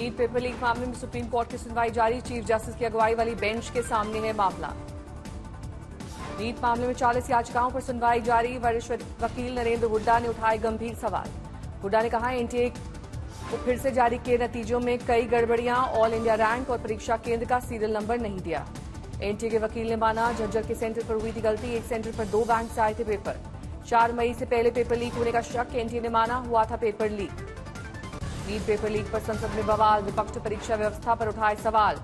NEET paper leak मामले में supreme court की सुनवाई जारी। चीफ जस्टिस की अगुवाई वाली बेंच के सामने है मामला। नीट मामले में 40 याचिकाओं पर सुनवाई जारी। वरिष्ठ वकील नरेंद्र हुड्डा ने उठाए गंभीर सवाल। हुड्डा ने कहा एनटीए को फिर से जारी किए नतीजों में कई गड़बड़ियां, ऑल इंडिया रैंक और परीक्षा केंद्र का सीरियल नंबर नहीं दिया। एनटीए के वकील ने माना झज्जर के सेंटर पर हुई थी गलती। एक सेंटर पर 2 बैंक से आए थे पेपर। 4 मई से पहले पेपर लीक होने का शक। एनटीए ने माना हुआ था paper leak. NEET paper leak पर संसद में बवाल। विपक्ष परीक्षा व्यवस्था पर उठाए सवाल।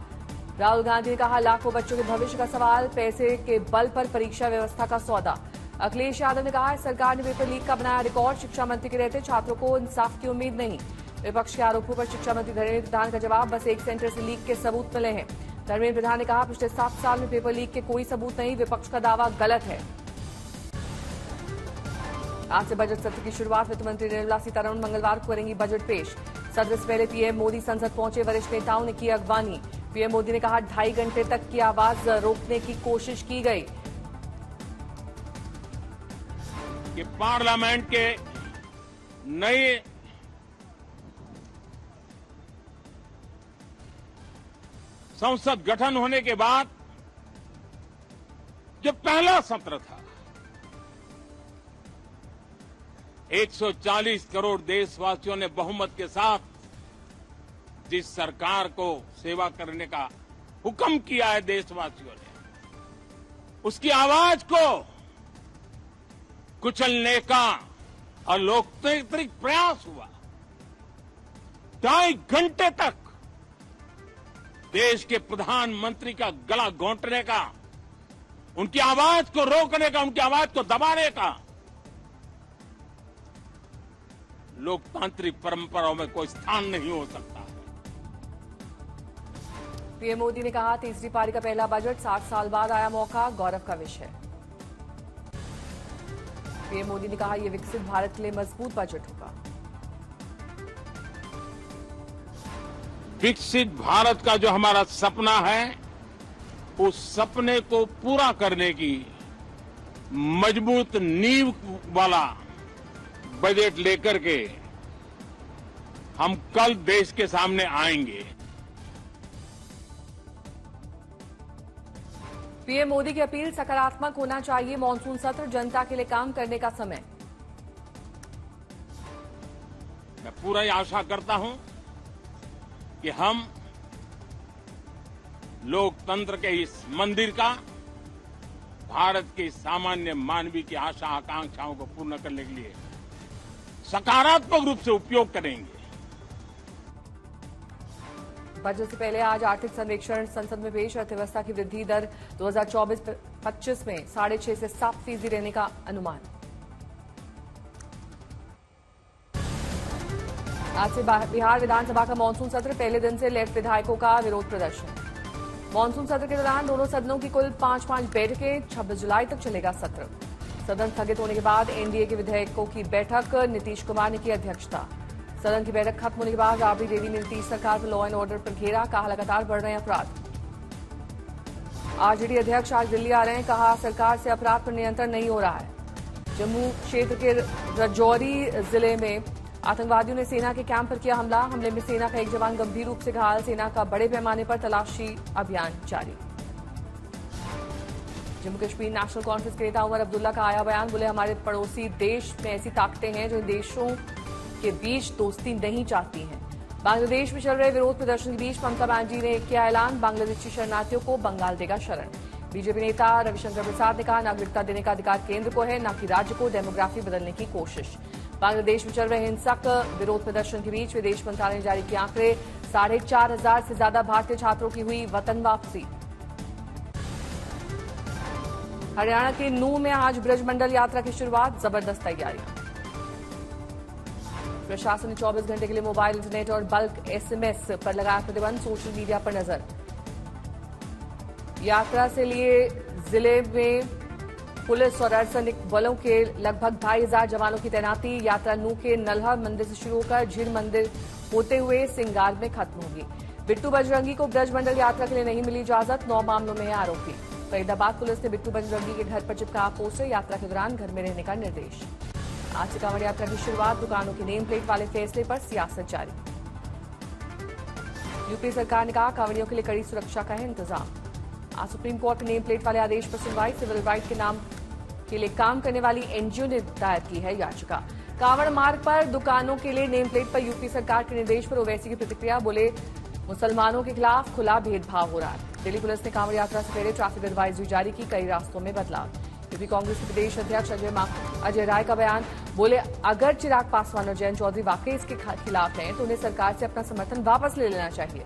राहुल गांधी ने कहा लाखों बच्चों के भविष्य का सवाल, पैसे के बल पर परीक्षा व्यवस्था का सौदा। अखिलेश यादव ने कहा सरकार ने पेपर लीक का बनाया रिकॉर्ड। शिक्षा मंत्री के रहते छात्रों को इंसाफ की उम्मीद नहीं। विपक्ष के आरोपों पर शिक्षा मंत्री धर्मेंद्र प्रधान का जवाब, बस एक सेंटर से लीक के सबूत मिले हैं। धर्मेंद्र प्रधान ने कहा पिछले 7 साल में पेपर लीक के कोई सबूत नहीं। विपक्ष का दावा गलत है। आज से बजट सत्र की शुरुआत। वित्त मंत्री निर्मला सीतारमण मंगलवार को करेंगी बजट पेश। सत्र से पहले पीएम मोदी संसद पहुंचे। वरिष्ठ नेताओं ने की अगवानी। पीएम मोदी ने कहा 2.5 घंटे तक की आवाज रोकने की कोशिश की गई। कि पार्लियामेंट के नए संसद गठन होने के बाद जो पहला सत्र था, 140 करोड़ देशवासियों ने बहुमत के साथ जिस सरकार को सेवा करने का हुक्म किया है देशवासियों ने, उसकी आवाज को कुचलने का अलोकतांत्रिक प्रयास हुआ। 2.5 घंटे तक देश के प्रधानमंत्री का गला घोंटने का, उनकी आवाज को रोकने का, उनकी आवाज को दबाने का लोकतांत्रिक परंपराओं में कोई स्थान नहीं हो सकता है। पीएम मोदी ने कहा तीसरी पारी का पहला बजट 60 साल बाद आया मौका, गौरव का विषय। पीएम मोदी ने कहा यह विकसित भारत के लिए मजबूत बजट होगा। विकसित भारत का जो हमारा सपना है, उस सपने को पूरा करने की मजबूत नींव वाला बजट लेकर के हम कल देश के सामने आएंगे। पीएम मोदी की अपील, सकारात्मक होना चाहिए मॉनसून सत्र, जनता के लिए काम करने का समय। मैं पूरा ही आशा करता हूं कि हम लोकतंत्र के इस मंदिर का भारत के सामान्य मानवीय की आशा आकांक्षाओं को पूर्ण करने के लिए सकारात्मक रूप से उपयोग करेंगे। बजट से पहले आज आर्थिक सर्वेक्षण संसद में पेश। अर्थव्यवस्था की वृद्धि दर 2024-25 में 6.5 से 7% रहने का अनुमान। आज से बिहार विधानसभा का मानसून सत्र। पहले दिन से लेफ्ट विधायकों का विरोध प्रदर्शन। मानसून सत्र के दौरान दोनों सदनों की कुल 5-5 बैठकें। 26 जुलाई तक चलेगा सत्र। सदन स्थगित होने के बाद एनडीए के विधेयकों की बैठक। नीतीश कुमार ने की अध्यक्षता। सदन की बैठक खत्म होने के बाद राबड़ी देवी ने नीतीश सरकार पर लॉ एंड ऑर्डर पर घेरा। कहा लगातार बढ़ रहे हैं अपराध। आरजेडी अध्यक्ष आज दिल्ली आ रहे हैं। कहा सरकार से अपराध पर नियंत्रण नहीं हो रहा है। जम्मू क्षेत्र के राजौरी जिले में आतंकवादियों ने सेना के कैंप पर किया हमला। हमले में सेना का एक जवान गंभीर रूप से घायल। सेना का बड़े पैमाने पर तलाशी अभियान जारी। जम्मू कश्मीर नेशनल कॉन्फ्रेंस के नेता उमर अब्दुल्ला का आया बयान। बोले हमारे पड़ोसी देश में ऐसी ताकतें हैं जो इन देशों के बीच दोस्ती नहीं चाहती हैं। बांग्लादेश में चल रहे विरोध प्रदर्शन के बीच ममता बनर्जी ने किया ऐलान, बांग्लादेशी शरणार्थियों को बंगाल देगा शरण। बीजेपी नेता रविशंकर प्रसाद ने कहा नागरिकता देने का अधिकार केंद्र को है, न कि राज्य को। डेमोग्राफी बदलने की कोशिश। बांग्लादेश में चल रहे हिंसक विरोध प्रदर्शन के बीच विदेश मंत्रालय ने जारी किए आंकड़े। 4,500 से ज्यादा भारतीय छात्रों की हुई वतन वापसी। हरियाणा के नूंह में आज ब्रजमंडल यात्रा की शुरुआत। जबरदस्त तैयारियां। प्रशासन ने 24 घंटे के लिए मोबाइल, इंटरनेट और बल्क एसएमएस पर लगाया प्रतिबंध। सोशल मीडिया पर नजर। यात्रा से लिए जिले में पुलिस और अर्धसैनिक बलों के लगभग 2,500 जवानों की तैनाती। यात्रा नूंह के नल्हा मंदिर से शुरू होकर झील मंदिर होते हुए सिंगार में खत्म होगी। बिट्टू बजरंगी को ब्रजमंडल यात्रा के लिए नहीं मिली इजाजत। 9 मामलों में है आरोपी। फरीदाबाद पुलिस ने बिट्टू बजरंगी के घर पर चिपका पोस्टर। यात्रा के दौरान घर में रहने का निर्देश। आज से कांवड़ यात्रा की शुरुआत। दुकानों के नेम प्लेट वाले फैसले पर सियासत जारी। यूपी सरकार ने कहा कांवड़ियों के लिए कड़ी सुरक्षा का है इंतजाम। आज सुप्रीम कोर्ट ने नेम प्लेट वाले आदेश पर सुनवाई। सिविल राइट के नाम के लिए काम करने वाली एनजीओ ने दायर की है याचिका। कांवड़ मार्ग पर दुकानों के लिए नेम प्लेट पर यूपी सरकार के निर्देश पर ओवैसी की प्रतिक्रिया। बोले मुसलमानों के खिलाफ खुला भेदभाव हो रहा है। दिल्ली पुलिस ने कांवड़ यात्रा से पहले ट्रैफिक एडवाइजरी जारी की, कई रास्तों में बदलाव। यूपी कांग्रेस के प्रदेश अध्यक्ष अजय राय का बयान। बोले अगर चिराग पासवान और जयंत चौधरी वाकई इसके खिलाफ हैं तो उन्हें सरकार से अपना समर्थन वापस ले लेना चाहिए।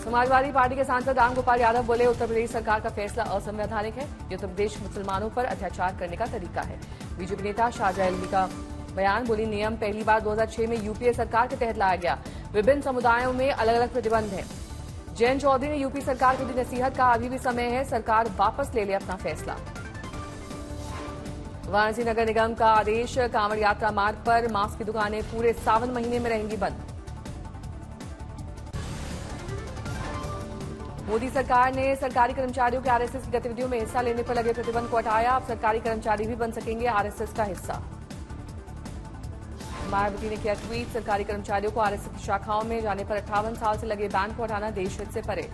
समाजवादी पार्टी के सांसद रामगोपाल यादव बोले उत्तर प्रदेश सरकार का फैसला असंवैधानिक है। ये उत्तर प्रदेश मुसलमानों पर अत्याचार करने का तरीका है। बीजेपी नेता शाहजहां अल्वी का बयान। बोली नियम पहली बार 2006 में यूपीए सरकार के तहत लाया गया। विभिन्न समुदायों में अलग अलग प्रतिबंध है। जयंत चौधरी ने यूपी सरकार को दी नसीहत का अभी भी समय है, सरकार वापस ले ले अपना फैसला। वाराणसी नगर निगम का आदेश। कांवड़ यात्रा मार्ग पर मास्क की दुकानें पूरे सावन महीने में रहेंगी बंद। मोदी सरकार ने सरकारी कर्मचारियों के आरएसएस की गतिविधियों में हिस्सा लेने पर लगे प्रतिबंध को हटाया। अब सरकारी कर्मचारी भी बन सकेंगे आरएसएस का हिस्सा। मायावती ने किया ट्वीट। सरकारी कर्मचारियों को आरएसएस की शाखाओं में जाने पर 58 साल से लगे बैन को हटाना देश हित से परे।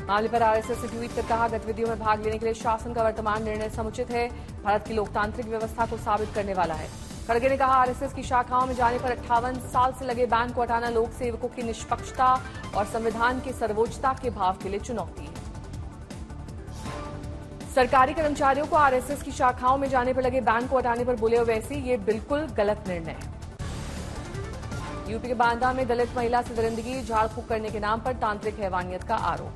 मामले पर आरएसएस ने ट्वीट कर कहा गतिविधियों में भाग लेने के लिए शासन का वर्तमान निर्णय समुचित है, भारत की लोकतांत्रिक व्यवस्था को साबित करने वाला है। खड़गे ने कहा आरएसएस की शाखाओं में जाने पर 58 साल से लगे बैन को हटाना लोक सेवकों की निष्पक्षता और संविधान की सर्वोच्चता के भाव के लिए चुनौती है। सरकारी कर्मचारियों को आरएसएस की शाखाओं में जाने पर लगे बैन को हटाने पर बोले ओवैसी ये बिल्कुल गलत निर्णय है। यूपी के बांदा में दलित महिला से दरिंदगी झाड़ फूक करने के नाम पर तांत्रिक हैवानियत का आरोप।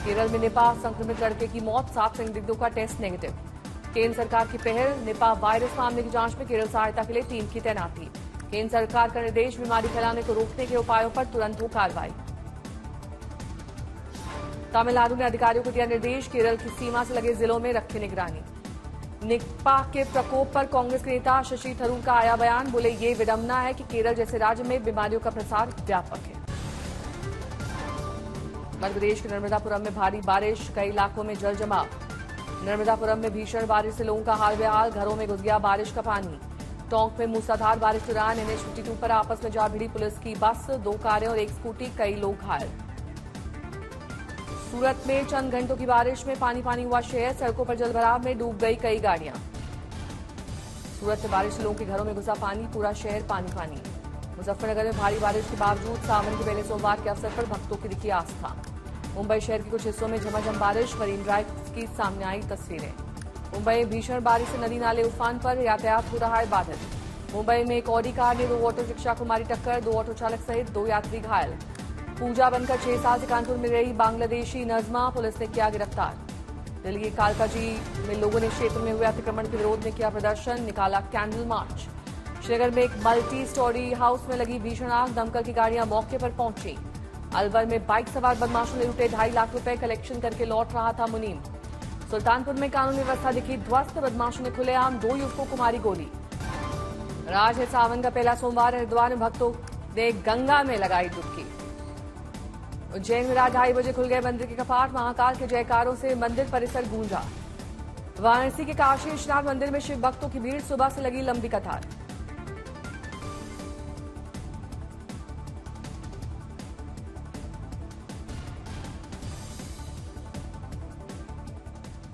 केरल में निपा संक्रमित लड़के की मौत, 7 संदिग्धों का टेस्ट नेगेटिव। केंद्र सरकार की पहल। निपा वायरस मामले की जांच में केरल सहायता के लिए टीम की तैनाती। केंद्र सरकार का निर्देश बीमारी फैलाने को रोकने के उपायों पर तुरंत हो कार्रवाई। तमिलनाडु ने अधिकारियों को दिया निर्देश, केरल की सीमा से लगे जिलों में रखे निगरानी। निपा के प्रकोप पर कांग्रेस के नेता शशि थरूर का आया बयान। बोले ये विडंबना है कि केरल जैसे राज्य में बीमारियों का प्रसार व्यापक है। मध्य प्रदेश के नर्मदापुरम में भारी बारिश, कई इलाकों में जल जमाव। नर्मदापुरम में भीषण बारिश से लोगों का हाल बेहाल, घरों में घुस गया बारिश का पानी। टोंक में मूसलाधार बारिश के दौरान NH 52 पर आपस में जा भिड़ी पुलिस की बस, 2 कारें और 1 स्कूटी, कई लोग घायल। सूरत में चंद घंटों की बारिश में पानी पानी हुआ शहर, सड़कों पर जलभराव में डूब गई कई गाड़ियां। सूरत में बारिश से लोगों के घरों में घुसा पानी, पूरा शहर पानी पानी। मुजफ्फरनगर में भारी बारिश के बावजूद सावन के पहले सोमवार के अवसर पर भक्तों की दिखी आस्था। मुंबई शहर के कुछ हिस्सों में झमाझम बारिश, मरीन ड्राइव की सामने आई तस्वीरें। मुंबई में भीषण बारिश से नदी नाले उफान पर, यातायात हो रहा है बाधित। मुंबई में एक ऑडी कार ने 2 ऑटो रिक्शा को मारी टक्कर, 2 ऑटो चालक सहित 2 यात्री घायल। पूजा बनकर 6 साल से कानपुर में रही बांग्लादेशी नजमा पुलिस ने किया गिरफ्तार। दिल्ली के कालकाजी में लोगों ने क्षेत्र में हुए अतिक्रमण के विरोध में किया प्रदर्शन, निकाला कैंडल मार्च। श्रीनगर में एक मल्टी स्टोरी हाउस में लगी भीषण आग, दमकल की गाड़ियां मौके पर पहुंची। अलवर में बाइक सवार बदमाशों ने लूटे 2.5 लाख रुपए, कलेक्शन करके लौट रहा था मुनीम। सुल्तानपुर में कानून व्यवस्था दिखी ध्वस्त, बदमाशों ने खुलेआम 2 युवकों को मारी गोली। राज है सावन का पहला सोमवार, हरिद्वार में भक्तों ने गंगा में लगाई डुबकी। उज्जैन में रात 2:30 बजे खुल गए मंदिर के कपाट, महाकाल के जयकारों से मंदिर परिसर गूंजा। वाराणसी के काशी विश्वनाथ मंदिर में शिव भक्तों की भीड़, सुबह से लगी लंबी कतार।